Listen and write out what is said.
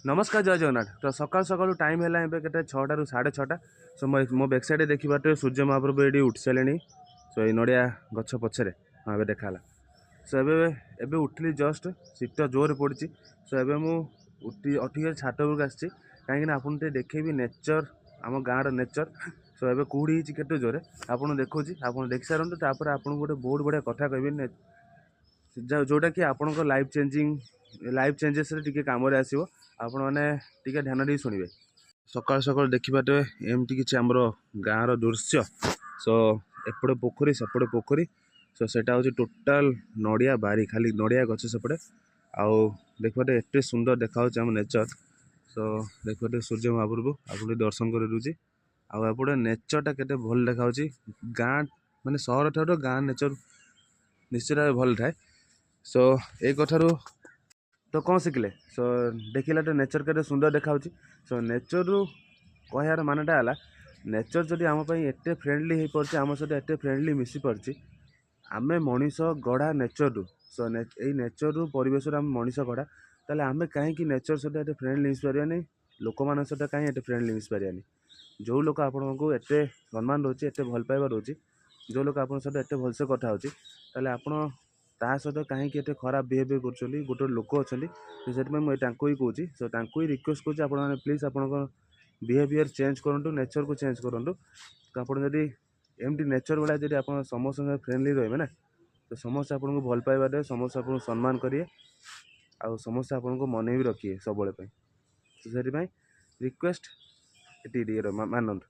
नमस्कार जय जगन्नाथ। तो सकाल सकाल टाइम है के 6टा ରୁ 6:30। सो मो बैक साइड देखा सूर्य महाप्रभु ये उठी सारे। सो ये नड़िया गछ पछरे हाँ ए देखा। सो एबे उठली जस्ट शीत जोर पड़ी। सो एबे उठिक छात उपरक आसी कहीं आपन देखेबी नेचर आम गाँव नेचर। सो एबे कुड़ी केते जोरे आपन देखो आप देख सारूँ आपन गोटे बहुत बढ़िया कथा कहबी जोटा कि आपण लाइफ चेंजेस टे कम आसो। आपण मैंने टे ध्यान दे शुणे सकाल सकाल देखिए एमती कि आमर गाँव दृश्य। सो एपटे पोखरी सेपटे पोखरी। सो सेटा हूँ टोटाल नड़िया बारी खाली नड़िया गछ सेपटे आउ देखते एटे सुंदर देखा आम नेचर। सो देखते सूर्य महाप्रभु आपको दर्शन कर दूसरी आपटे नेचरटा केते भल देखा गाँ माने सहर ठार गाँ नेचर निश्चित भाव भल थाए। सो एक कथारू तो कौन शिखिले। सो देखला तो नेचर के सुंदर देखा। सो नेचर रु कहार मानटा है नेचर जदि आम एटे फ्रेंडली हो पार्टी आम सहित एटे फ्रेंडली मिसी पार्टी आम मनीष गढ़ा नेचर रु। सो यही नेचर रु परिवेश आम मनीष गढ़ा ताले आम कहीं नेचर सहित एटे फ्रेंडली मिस पारानी लोक मान सहित कहीं एटे फ्रेंडली मिस पारानी। जो लोक आपन को एटे सम्मान रोचे एटे भल पाइबा रोचे जो लोक आप सहित एटे भलसे कथा होची ताले आपन ता सहित कहीं एटे खराब बिहेवियर कर गोटे लोक अच्छा। तो से मुझे ही कौच सो ही रिक्वेस्ट करुँच आप प्लीज आप बिहेवियर चेंज करूँ नेचर को चेंज करूँ। तो आपड़ी एमती नेचर भाया जब आप समस्त फ्रेंडली रहे ना तो समस्त आपको भल पाइबा दे समस्त आपको सम्मान करेंगे आ समस्त आपको मन भी रखिए सब। तो से रिक्वेस्ट ये मानत।